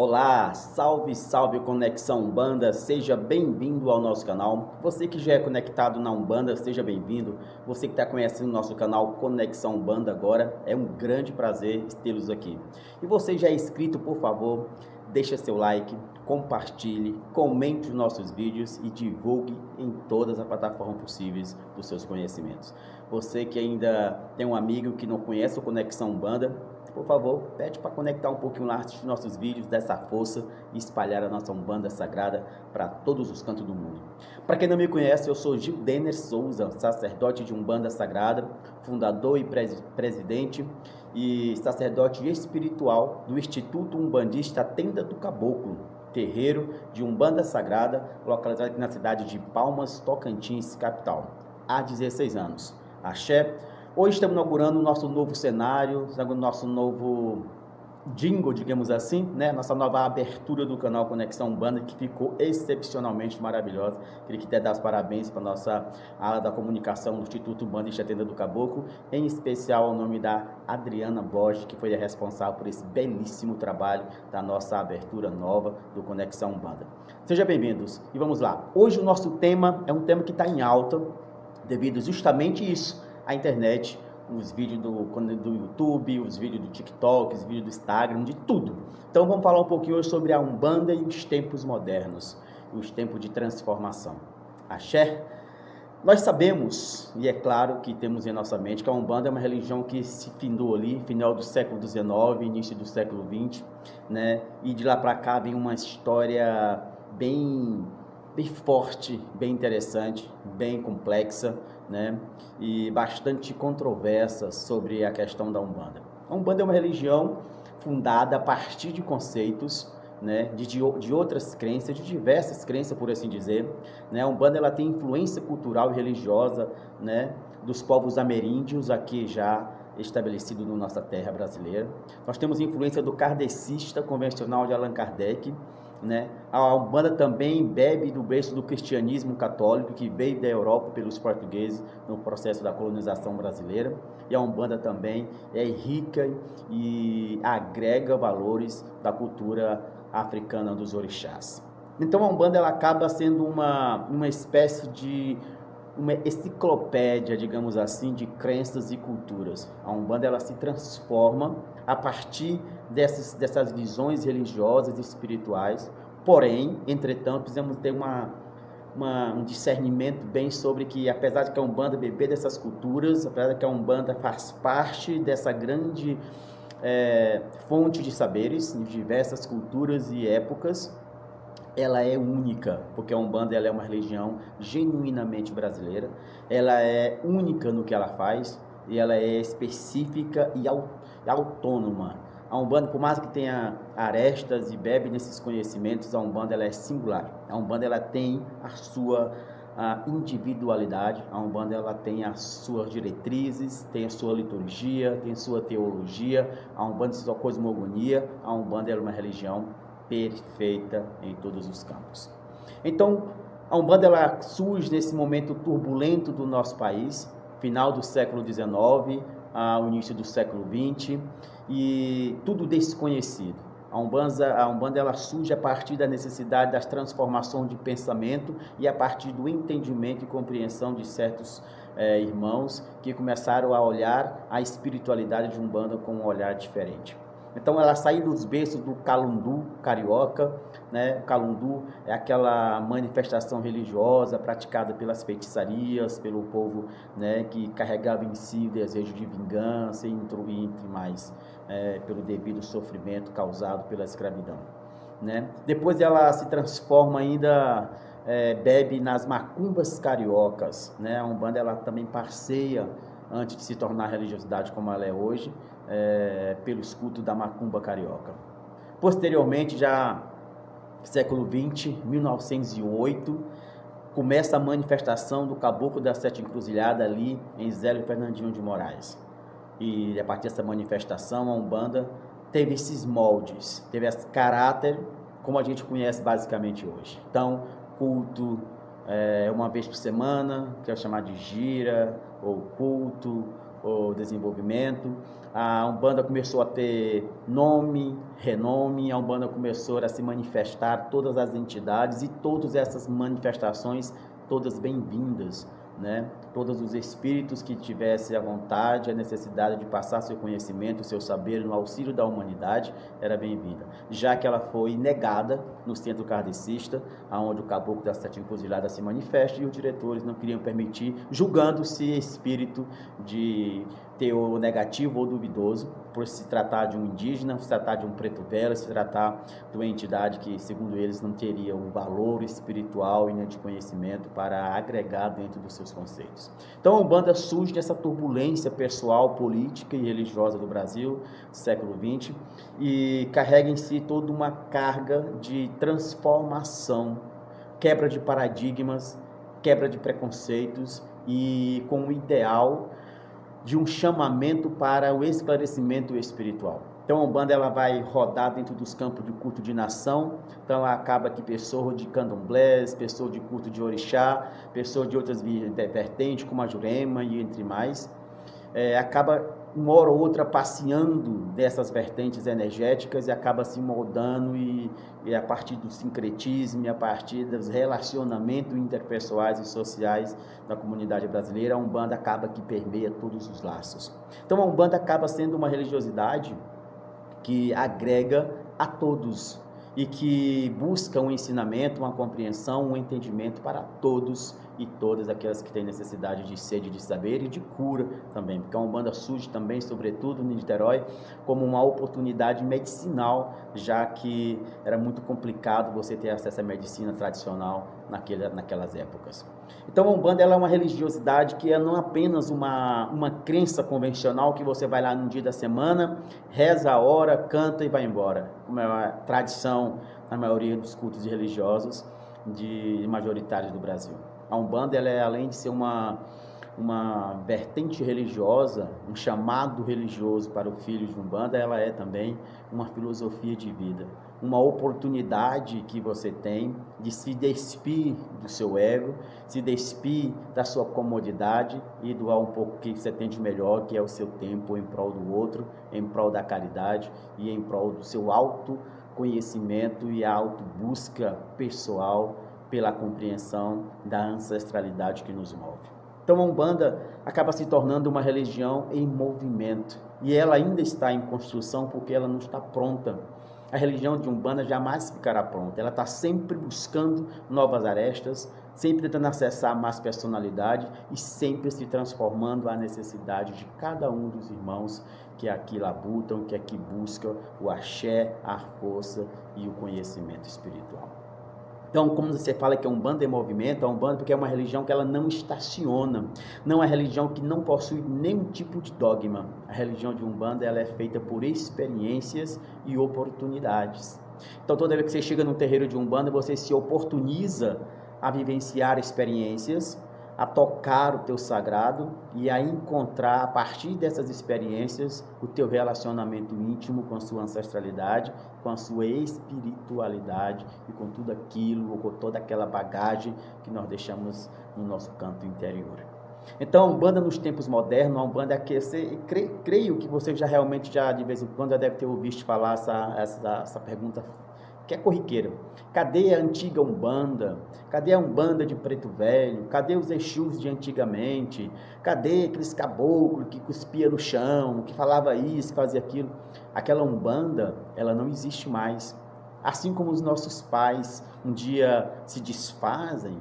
Olá, salve, salve Conexão Umbanda, seja bem-vindo ao nosso canal. Você que já é conectado na Umbanda, seja bem-vindo. Você que está conhecendo o nosso canal Conexão Umbanda agora, é um grande prazer tê-los aqui. E você já é inscrito, por favor, deixa seu like, compartilhe, comente os nossos vídeos e divulgue em todas as plataformas possíveis dos seus conhecimentos. Você que ainda tem um amigo que não conhece o Conexão Umbanda, por favor, pede para conectar um pouquinho lá, assistir nossos vídeos, dessa força e espalhar a nossa Umbanda Sagrada para todos os cantos do mundo. Para quem não me conhece, eu sou Gil Denner Souza, sacerdote de Umbanda Sagrada, fundador e presidente e sacerdote espiritual do Instituto Umbandista Tenda do Caboclo, terreiro de Umbanda Sagrada, localizado aqui na cidade de Palmas, Tocantins, capital, há 16 anos. Axé. Hoje estamos inaugurando o nosso novo cenário, o nosso novo jingle, digamos assim, né? Nossa nova abertura do canal Conexão Umbanda, que ficou excepcionalmente maravilhosa. Queria até dar os parabéns para a nossa ala da comunicação do Instituto Umbandista Tenda do Caboclo, em especial ao nome da Adriana Borges, que foi a responsável por esse belíssimo trabalho da nossa abertura nova do Conexão Umbanda. Sejam bem-vindos e vamos lá. Hoje o nosso tema é um tema que está em alta, devido justamente isso, a internet, os vídeos do YouTube, os vídeos do TikTok, os vídeos do Instagram, de tudo. Então vamos falar um pouquinho hoje sobre a Umbanda e os tempos modernos, os tempos de transformação. Axé. Nós sabemos, e é claro que temos em nossa mente, que a Umbanda é uma religião que se findou ali, final do século XIX, início do século XX, né? E de lá para cá vem uma história bem forte, bem interessante, bem complexa, né? E bastante controversa sobre a questão da Umbanda. A Umbanda é uma religião fundada a partir de conceitos, né, de outras crenças, de diversas crenças, por assim dizer, né? A Umbanda ela tem influência cultural e religiosa, né, dos povos ameríndios aqui já estabelecido na nossa terra brasileira. Nós temos influência do kardecista convencional de Allan Kardec, né? A Umbanda também bebe do berço do cristianismo católico que veio da Europa pelos portugueses no processo da colonização brasileira, e a Umbanda também é rica e agrega valores da cultura africana dos orixás. Então a Umbanda ela acaba sendo uma espécie de uma enciclopédia, digamos assim, de crenças e culturas. A Umbanda ela se transforma a partir dessas visões religiosas e espirituais, porém, entretanto, precisamos ter um discernimento bem sobre que, apesar de que a Umbanda beber dessas culturas, apesar de que a Umbanda faz parte dessa grande fonte de saberes, de diversas culturas e épocas, ela é única, porque a Umbanda ela é uma religião genuinamente brasileira, ela é única no que ela faz, e ela é específica e autônoma. A Umbanda, por mais que tenha arestas e bebe nesses conhecimentos, a Umbanda ela é singular. A Umbanda ela tem a sua individualidade, a Umbanda ela tem as suas diretrizes, tem a sua liturgia, tem a sua teologia, a Umbanda tem sua cosmogonia, a Umbanda ela é uma religião perfeita em todos os campos. Então, a Umbanda ela surge nesse momento turbulento do nosso país, final do século XIX, ao início do século XX, e tudo desconhecido. A Umbanda ela surge a partir da necessidade das transformações de pensamento e a partir do entendimento e compreensão de certos irmãos que começaram a olhar a espiritualidade de Umbanda com um olhar diferente. Então ela saiu dos berços do calundu carioca, né? O calundu é aquela manifestação religiosa praticada pelas feitiçarias, pelo povo, né, que carregava em si o desejo de vingança e entre mais, pelo devido sofrimento causado pela escravidão, né? Depois ela se transforma ainda, bebe nas macumbas cariocas, né? A Umbanda ela também passeia, antes de se tornar a religiosidade como ela é hoje, pelo escudo da macumba carioca. Posteriormente, já século XX, 1908, começa a manifestação do Caboclo das Sete Encruzilhadas ali em Zélio Fernandinho de Moraes. E a partir dessa manifestação, a Umbanda teve esses moldes, teve esse caráter como a gente conhece basicamente hoje. Então, culto uma vez por semana, que é chamado de gira, ou culto, o desenvolvimento. A Umbanda começou a ter nome, renome, a Umbanda começou a se manifestar, todas as entidades e todas essas manifestações, todas bem-vindas, né? Todos os espíritos que tivessem a vontade, a necessidade de passar seu conhecimento, seu saber no auxílio da humanidade, era bem-vinda. Já que ela foi negada no centro kardecista, onde o caboclo das sete encruzilhadas se manifesta, e os diretores não queriam permitir, julgando-se espírito de teor negativo ou duvidoso, por se tratar de um indígena, se tratar de um preto velho, se tratar de uma entidade que, segundo eles, não teria o valor espiritual e de conhecimento para agregar dentro dos seus conceitos. Então a Umbanda surge dessa turbulência pessoal, política e religiosa do Brasil, do século XX, e carrega em si toda uma carga de transformação, quebra de paradigmas, quebra de preconceitos e com o ideal de um chamamento para o esclarecimento espiritual. Então a Umbanda ela vai rodar dentro dos campos de culto de nação, então acaba que pessoas de candomblés, pessoas de culto de orixá, pessoas de outras vertentes como a Jurema e entre mais, acaba uma hora ou outra passeando dessas vertentes energéticas e acaba se moldando e a partir do sincretismo, a partir dos relacionamentos interpessoais e sociais da comunidade brasileira, a Umbanda acaba que permeia todos os laços. Então a Umbanda acaba sendo uma religiosidade que agrega a todos e que busca um ensinamento, uma compreensão, um entendimento para todos e todas aquelas que têm necessidade de sede de saber e de cura também, porque a Umbanda surge também, sobretudo em Niterói, como uma oportunidade medicinal, já que era muito complicado você ter acesso à medicina tradicional naquelas épocas. Então a Umbanda ela é uma religiosidade que é não apenas uma crença convencional que você vai lá no dia da semana, reza a hora, canta e vai embora, como é a tradição na maioria dos cultos religiosos majoritários do Brasil. A Umbanda ela é, além de ser uma vertente religiosa, um chamado religioso para o filho de Umbanda, ela é também uma filosofia de vida, uma oportunidade que você tem de se despir do seu ego, se despir da sua comodidade e doar um pouco que você tem de melhor, que é o seu tempo em prol do outro, em prol da caridade e em prol do seu autoconhecimento e a autobusca pessoal pela compreensão da ancestralidade que nos move. Então a Umbanda acaba se tornando uma religião em movimento e ela ainda está em construção porque ela não está pronta. A religião de Umbanda jamais ficará pronta, ela está sempre buscando novas arestas, sempre tentando acessar mais personalidade e sempre se transformando à necessidade de cada um dos irmãos que aqui labutam, que aqui buscam o axé, a força e o conhecimento espiritual. Então, como você fala que a Umbanda é movimento, a Umbanda porque é uma religião que ela não estaciona, não é uma religião que não possui nenhum tipo de dogma. A religião de Umbanda ela é feita por experiências e oportunidades. Então, toda vez que você chega no terreiro de Umbanda, você se oportuniza a vivenciar experiências, a tocar o teu sagrado e a encontrar, a partir dessas experiências, o teu relacionamento íntimo com a sua ancestralidade, com a sua espiritualidade e com tudo aquilo, ou com toda aquela bagagem que nós deixamos no nosso canto interior. Então, a Umbanda nos tempos modernos, a Umbanda que creio que você já realmente, de vez em quando, já deve ter ouvido falar essa pergunta que é corriqueira. Cadê a antiga Umbanda? Cadê a Umbanda de Preto Velho? Cadê os Exus de antigamente? Cadê aqueles caboclos que cuspia no chão, que falava isso, fazia aquilo? Aquela Umbanda, ela não existe mais. Assim como os nossos pais um dia se desfazem,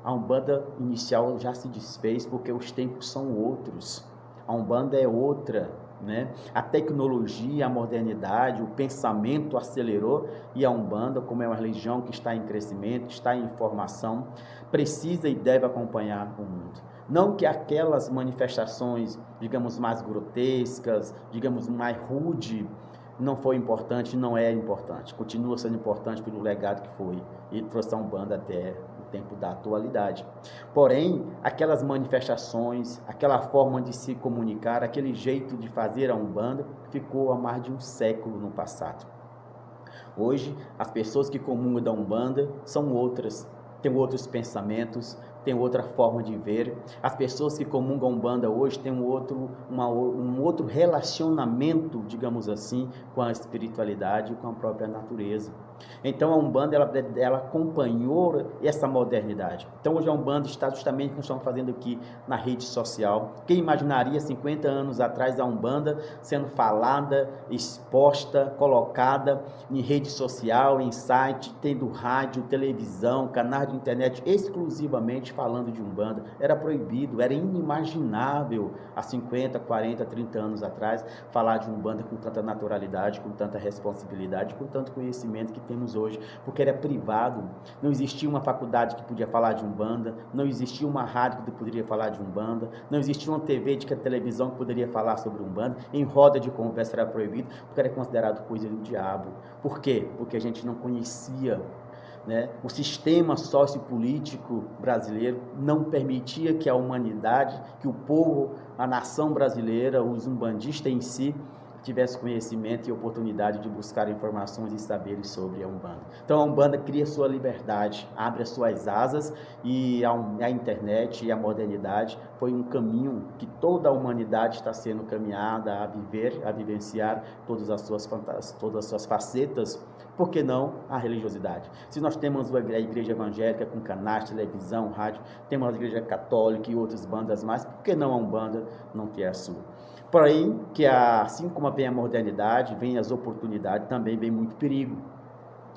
a Umbanda inicial já se desfez porque os tempos são outros. A Umbanda é outra, né? A tecnologia, a modernidade, o pensamento acelerou e a Umbanda, como é uma religião que está em crescimento, está em formação, precisa e deve acompanhar o mundo. Não que aquelas manifestações, digamos, mais grotescas, digamos, mais rude, não foi importante, não é importante. Continua sendo importante pelo legado que foi e trouxe a Umbanda até o tempo da atualidade. Porém, aquelas manifestações, aquela forma de se comunicar, aquele jeito de fazer a Umbanda, ficou há mais de um século no passado. Hoje, as pessoas que comungam da Umbanda são outras, têm outros pensamentos, têm outra forma de ver. As pessoas que comungam Umbanda hoje têm um outro relacionamento, digamos assim, com a espiritualidade e com a própria natureza. Então a Umbanda ela acompanhou essa modernidade. Então hoje a Umbanda está justamente o que nós estamos fazendo aqui na rede social. Quem imaginaria 50 anos atrás a Umbanda sendo falada, exposta, colocada em rede social, em site, tendo rádio, televisão, canais de internet exclusivamente falando de Umbanda. Era proibido, era inimaginável há 50, 40, 30 anos atrás falar de Umbanda com tanta naturalidade, com tanta responsabilidade, com tanto conhecimento que temos hoje, porque era privado, não existia uma faculdade que podia falar de Umbanda, não existia uma rádio que poderia falar de Umbanda, não existia uma TV de televisão que poderia falar sobre Umbanda, em roda de conversa era proibido, porque era considerado coisa do diabo. Por quê? Porque a gente não conhecia, né? O sistema sociopolítico brasileiro não permitia que a humanidade, que o povo, a nação brasileira, os umbandistas em si, tivesse conhecimento e oportunidade de buscar informações e saberes sobre a Umbanda. Então a Umbanda cria sua liberdade, abre as suas asas, e a internet e a modernidade foi um caminho que toda a humanidade está sendo caminhada a viver, a vivenciar todas as suas facetas. Por que não a religiosidade? Se nós temos a igreja evangélica com canais, televisão, rádio, temos a igreja católica e outras bandas mais, por que não a Umbanda não ter a sua? Porém, que assim como vem a modernidade, vem as oportunidades, também vem muito perigo.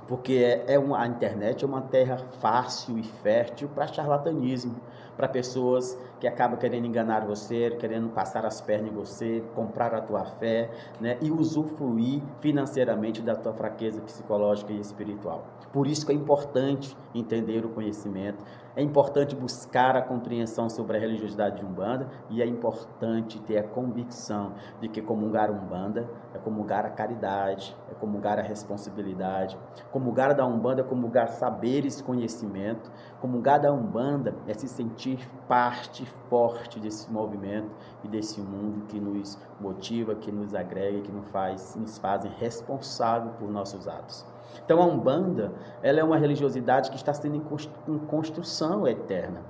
Porque a internet é uma terra fácil e fértil para charlatanismo, para pessoas que acabam querendo enganar você, querendo passar as pernas em você, comprar a tua fé, né, e usufruir financeiramente da tua fraqueza psicológica e espiritual. Por isso que é importante entender o conhecimento, é importante buscar a compreensão sobre a religiosidade de Umbanda, e é importante ter a convicção de que comungar Umbanda é comungar a caridade, é comungar a responsabilidade. Comungar da Umbanda é comungar saberes, conhecimento. Comungar da Umbanda é se sentir parte forte desse movimento e desse mundo que nos motiva, que nos agrega, que nos fazem responsável por nossos atos. Então a Umbanda, ela é uma religiosidade que está sendo em construção eterna,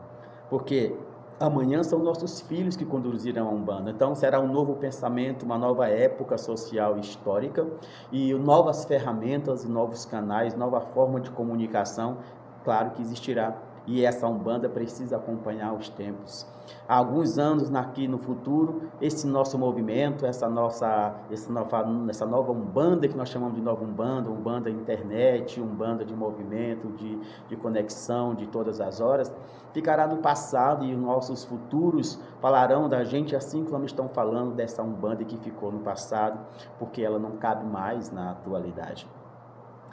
porque amanhã são nossos filhos que conduzirão a Umbanda. Então será um novo pensamento, uma nova época social e histórica, e novas ferramentas, novos canais, nova forma de comunicação, claro que existirá. E essa Umbanda precisa acompanhar os tempos. Há alguns anos aqui no futuro, esse nosso movimento, essa nova Umbanda que nós chamamos de nova Umbanda, Umbanda internet, Umbanda de movimento, de conexão de todas as horas, ficará no passado, e os nossos futuros falarão da gente assim como estão falando dessa Umbanda que ficou no passado, porque ela não cabe mais na atualidade.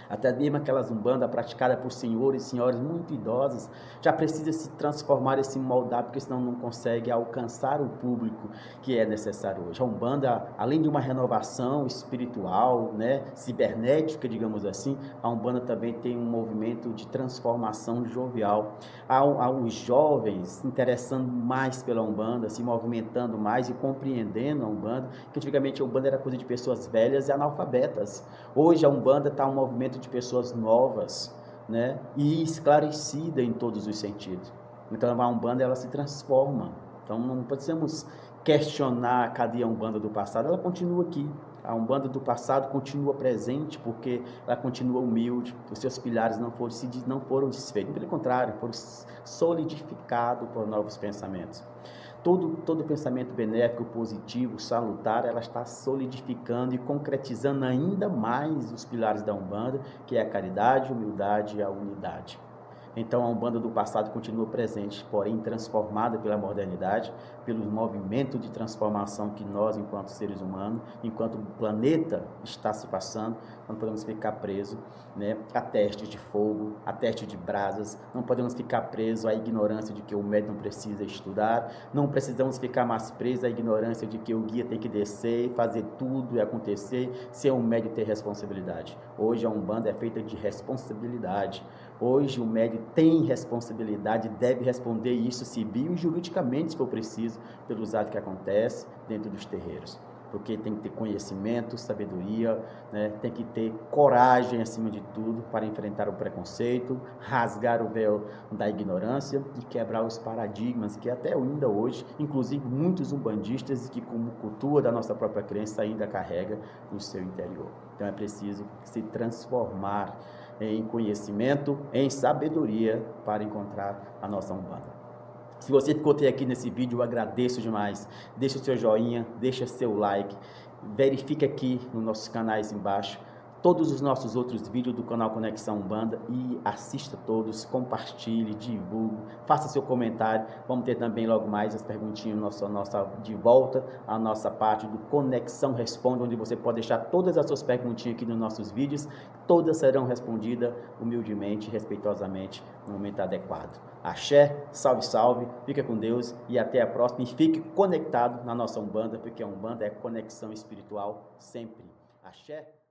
Até mesmo aquelas Umbanda praticadas por senhores e senhoras muito idosos, já precisa se transformar e se moldar, porque senão não consegue alcançar o público que é necessário hoje. A Umbanda, além de uma renovação espiritual, né, cibernética, digamos assim, a Umbanda também tem um movimento de transformação jovial. Há os jovens se interessando mais pela Umbanda, se movimentando mais e compreendendo a Umbanda, que antigamente a Umbanda era coisa de pessoas velhas e analfabetas. Hoje a Umbanda está um movimento de pessoas novas, né, e esclarecida em todos os sentidos. Então a Umbanda, ela se transforma. Então não podemos questionar cadê a Umbanda do passado. Ela continua aqui. A Umbanda do passado continua presente, porque ela continua humilde, os seus pilares não foram desfeitos, pelo contrário, foram solidificados por novos pensamentos. Todo pensamento benéfico, positivo, salutar, ela está solidificando e concretizando ainda mais os pilares da Umbanda, que é a caridade, a humildade e a unidade. Então a Umbanda do passado continua presente, porém transformada pela modernidade, pelo movimento de transformação que nós, enquanto seres humanos, enquanto o planeta está se passando, não podemos ficar presos, né, a testes de fogo, a testes de brasas, não podemos ficar presos à ignorância de que o médium não precisa estudar, não precisamos ficar mais presos à ignorância de que o guia tem que descer, fazer tudo e acontecer, sem o médium ter responsabilidade. Hoje a Umbanda é feita de responsabilidade. Hoje o médium tem responsabilidade, deve responder isso civil e juridicamente, se for preciso, pelos atos que acontecem dentro dos terreiros. porque tem que ter conhecimento, sabedoria, né? Tem que ter coragem acima de tudo para enfrentar o preconceito, rasgar o véu da ignorância e quebrar os paradigmas que até ainda hoje, inclusive muitos umbandistas que como cultura da nossa própria crença ainda carrega no seu interior. Então é preciso se transformar em conhecimento, em sabedoria para encontrar a nossa Umbanda. Se você ficou até aqui nesse vídeo, eu agradeço demais. Deixa o seu joinha, deixa seu like, verifique aqui nos nossos canais embaixo todos os nossos outros vídeos do canal Conexão Umbanda e assista todos, compartilhe, divulgue, faça seu comentário. Vamos ter também logo mais as perguntinhas de volta à nossa parte do Conexão Responde, onde você pode deixar todas as suas perguntinhas aqui nos nossos vídeos, todas serão respondidas humildemente, respeitosamente, no momento adequado. Axé, salve, salve, fica com Deus e até a próxima. E fique conectado na nossa Umbanda, porque a Umbanda é conexão espiritual sempre. Axé.